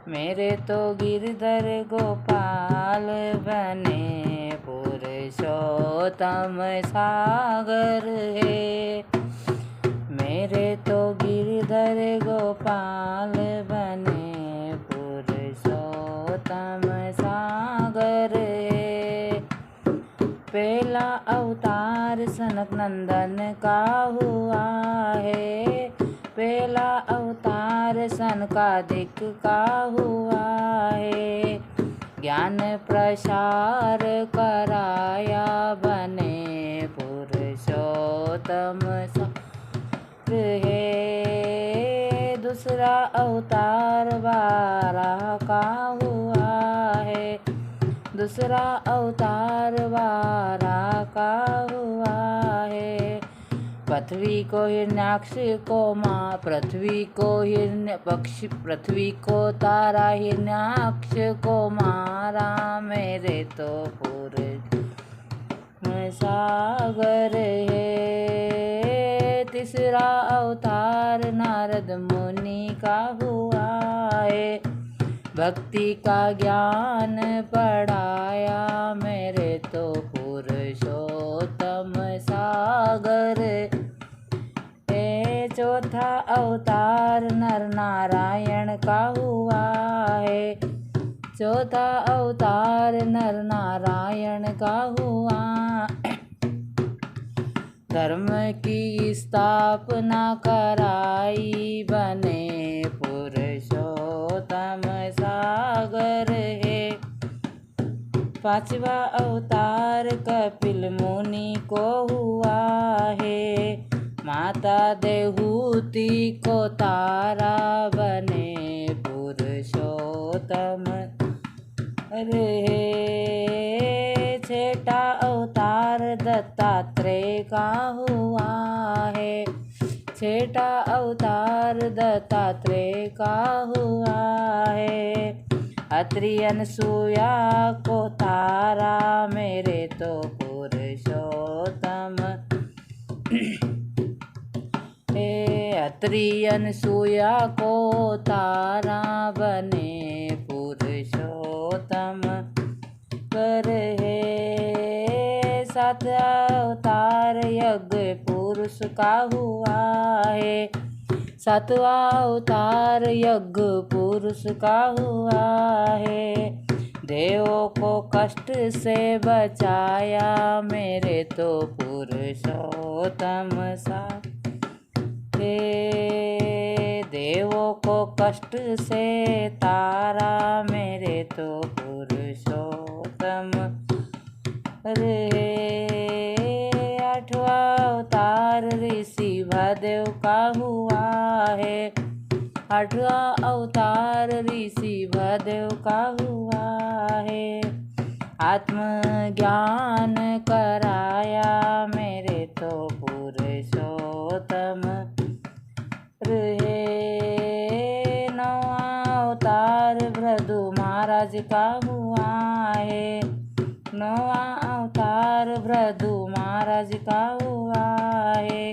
मेरे तो गिरधर गोपाल बने पुरुषोत्तम सागर है। मेरे तो गिरधर गोपाल बने पुरुषोत्तम सागर है। पहला अवतार सनक नंदन का हुआ है। पहला अवतार सनकादिक का हुआ है। ज्ञान प्रसार कराया बने पुरुषोत्तम सागर है। दूसरा अवतार वाराह का हुआ है। दूसरा अवतार वाराह का हुआ है। पृथ्वी को हिरण्याक्ष को माँ, पृथ्वी को हिरण्य पक्षी, पृथ्वी को तारा हिरण्याक्ष को मारा। मेरे तो पुरुष सागर है। तीसरा अवतार नारद मुनि का हुआ है। भक्ति का ज्ञान पढ़ाया। मेरे तो पुरुषोत्तम सागर है। चौथा अवतार नर नारायण का हुआ है। चौथा अवतार नर नारायण का हुआ। धर्म की स्थापना कराई बने पुरुषोत्तम सागर है। पांचवा अवतार कपिल मुनि को हुआ है। माता देहूति को तारा बने पुरुषोत्तम है। छठा अवतार दत्तात्रेय का हुआ है। छठा अवतार दत्तात्रेय का हुआ है। अत्रि अनसुया को तारा। मेरे तो पुरुषोत्तम हे। अत्रि अनसुया को तारा बने पुरुषोत्तम कर है। सात अवतार यज्ञ पुरुष का हुआ है। सातवां अवतार यज्ञ पुरुष का हुआ है। देवों को कष्ट से बचाया। मेरे तो पुरुषोत्तम सागर है। देवों को कष्ट से तारा। मेरे तो पुरुषोत्तम है। आठवां अवतार ऋषि भदेव का हुआ है। आठवां अवतार ऋषि भदेव का हुआ है। आत्मज्ञान कराया। मेरे तो पुरुषोत्तम है। नौवां अवतार भृगु महाराज का हुआ है। नौवां अवतार भृगु महाराज का हुआ है।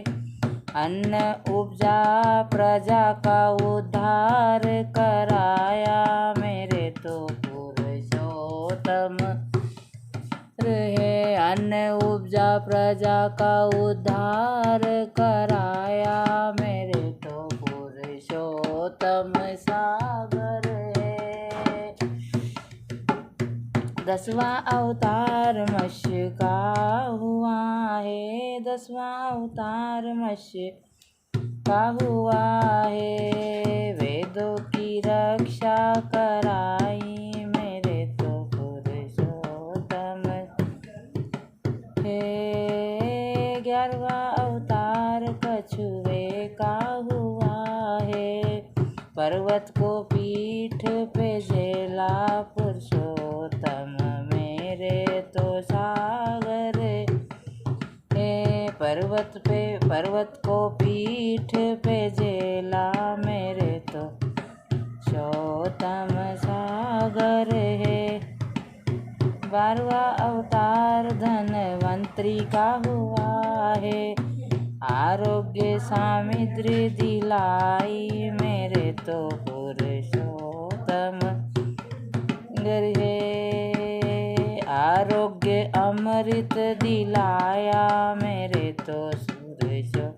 अन्न उपजा प्रजा का उद्धार कराया। मेरे तो पुरुषोत्तम है। अन्न उपजा प्रजा का उद्धार कराया। मेरे तो पुरुषोत्तम सागर है। दसवां अवतार मत्स्य का हुआ है। दसवां अवतार मत्स्य का हुआ है। वेदों की रक्षा कराई। मेरे तो पुरुषोत्तम है। 11वां अवतार कछुए का हुआ है। पर्वत को पीठ पे झेला पुरुषोत्तम। मेरे तो सागर है। पर्वत को पीठ पे झेला। मेरे तो पुरुषोत्तम सागर है। 12वां अवतार धनवंतरी का हुआ है। आरोग्य सामिद्री दिलाई। मेरे तो पुरुषोत्तम पुरुषोत्तम है। आरोग्य अमृत दिलाया मेरे तो सूरज है।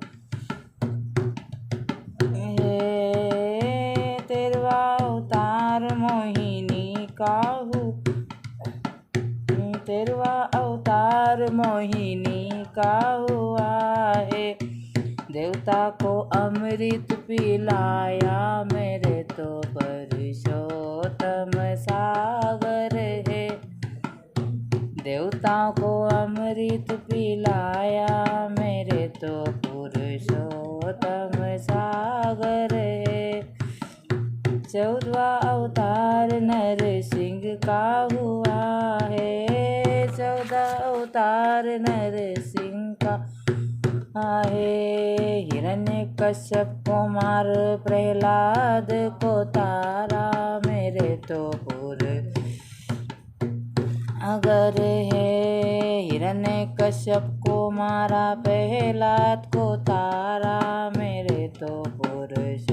तेरवा अवतार मोहिनी का हूँ, तेरवा अवतार मोहिनी का हुआ है। देवता को अमृत पिलाया मेरे तो पुरुषोत्तम सागर है। देवताओं को अमृत पिलाया मेरे तो पुरुषोत्तम सागर है। 14वां अवतार नरसिंह का हुआ है। 14 अवतार नरसिंह का है। हिरण्यकश्यप को मार प्रहलाद को तारा मेरे तो अगर है। हिरण्यकश्यप को मारा प्रहलाद को तारा मेरे तो पुरुष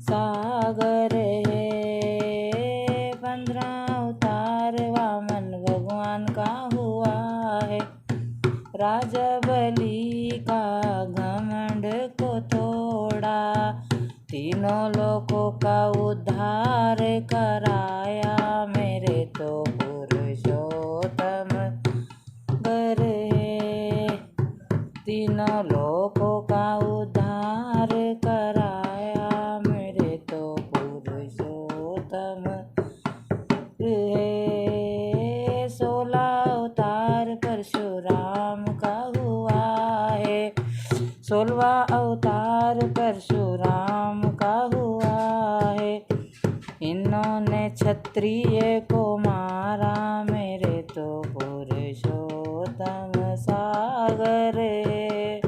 सागर है। 15 अवतार वामन भगवान का हुआ है। राजा बलि का घमंड को तोड़ा, तीनों लोकों का उद्धार कराया मेरे तो पुरुषोत्तम गर है। तीनों लोकों का उद्धार कराया मेरे तो पुरुषोत्तम है। 16 अवतार परशुराम का हुआ है। 16वां अवतार परशुराम का हुआ है। इन्होंने क्षत्रिय को मारा मेरे तो पुरुषोत्तम सागर है।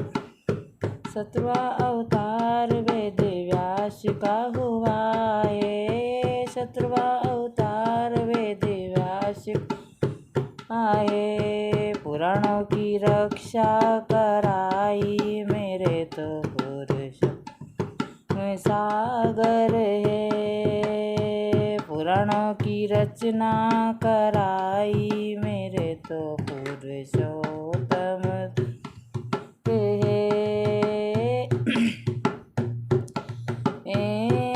17वां अवतार वेद व्यास का हुआ है। 17वां अवतार वेद व्यास आए। पुराणों की रक्षा कराई मेरे तो पुरुष सागर है। पुराणों की रचना कराई मेरे तो पुरुषोत्तम है।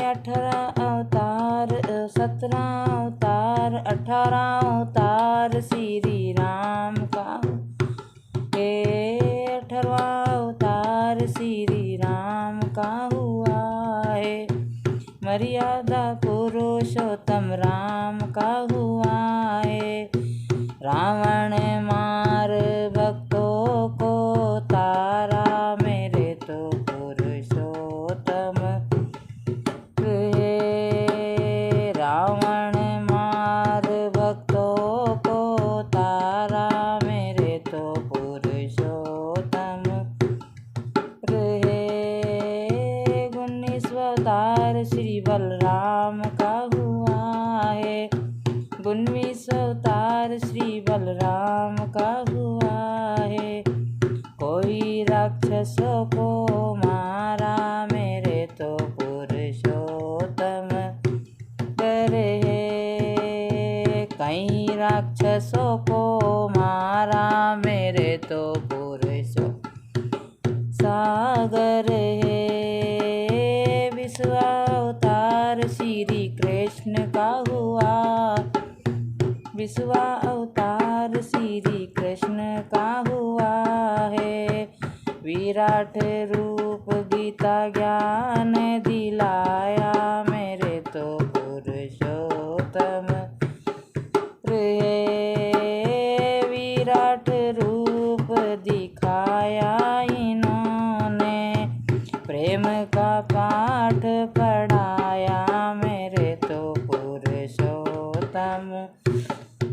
18 अवतार 17 अवतार 18 अवतार श्री राम का है। 18वां अवतार श्री राम का हुआ है। मर्यादा पुरुषोत्तम राम का हुआ है। रावण मार भक्तों को तारा मेरे तो पुरुषोत्तम है। रावण मार भक्तों को तारा मेरे तो पुरुषोत्तम है। 19वां अवतार श्री बलराम का हुआ है। 19वां अवतार श्री बलराम का हुआ है। कोई राक्षसों को मारा मेरे तो पुरुषोत्तम गर है। कई राक्षसों को मारा मेरे तो पुरुष सागर है। 20वां अवतार श्री कृष्ण का हुआ। 20वां अवतार श्री कृष्ण का हुआ है। विराट रूप गीता ज्ञान दिलाया मेरे तो पुरुषोत्तम है। विराट रूप दिखाया इन्होंने, प्रेम का पाठ पढ़ाया मेरे तो पुरुषोत्तम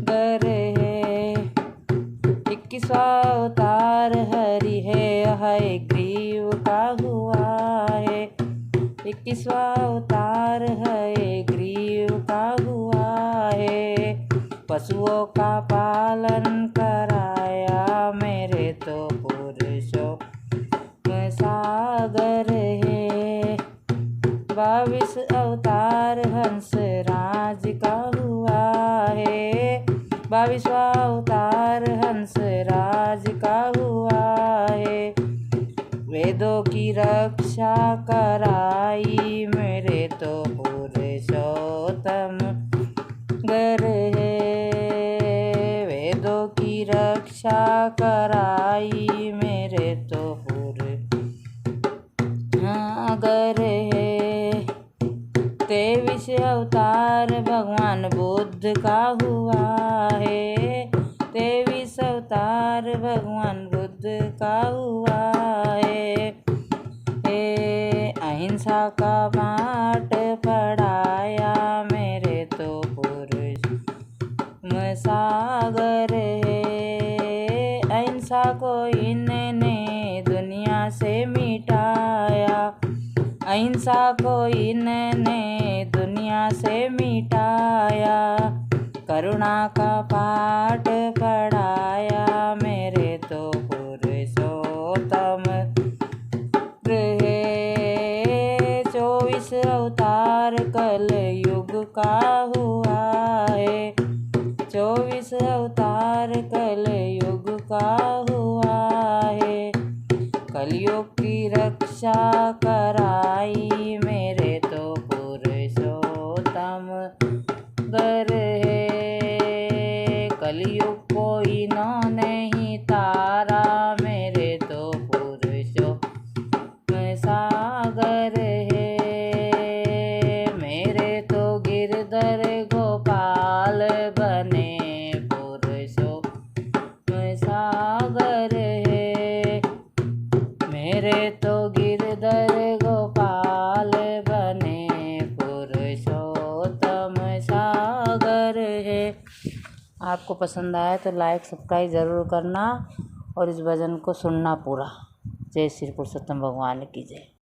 गर है। 21वां अवतार हरि है ग्रीव का हुआ है। 21वां अवतार है ग्रीव का हुआ है। पशुओं का पालन कराया मेरे तो पुरुषों सागर है। 22 अवतार अवतार हंस राज का हुआ है। 22वां अवतार हंस राज का हुआ है। वेदों की रक्षा कराई मेरे तो पुरुषोत्तम गर है। वेदों की रक्षा कराई मेरे तो गर है। 23 अवतार भगवान बुद्ध का हुआ है। 23 अवतार भगवान बुद्ध का हुआ है। अहिंसा का पाठ पढ़ाया मेरे तो पुरुष सागर है। अहिंसा को इन्होंने दुनिया से मिटाया। अहिंसा को इन्होंने दुनिया से मिटाया। करुणा का पाठ पढ़ाया मेरे तो पुरुषोत्तम है। 24 अवतार कल युग का हुआ है। 24 अवतार कल युग का हुआ है। कलयुग की रक्षा कराई मेरे तो पुरुषोत्तम गर है। कलयुग को इन्होंने ही तारा मेरे तो सागर है। मेरे तो गिरधर गोपाल बने पुरुषोत्तम सागर है। मेरे तो गिरधर गोपाल बने पुरुषोत्तम सागर है। आपको पसंद आया तो लाइक सब्सक्राइब ज़रूर करना और इस भजन को सुनना पूरा। जय श्री पुरुषोत्तम भगवान की जय।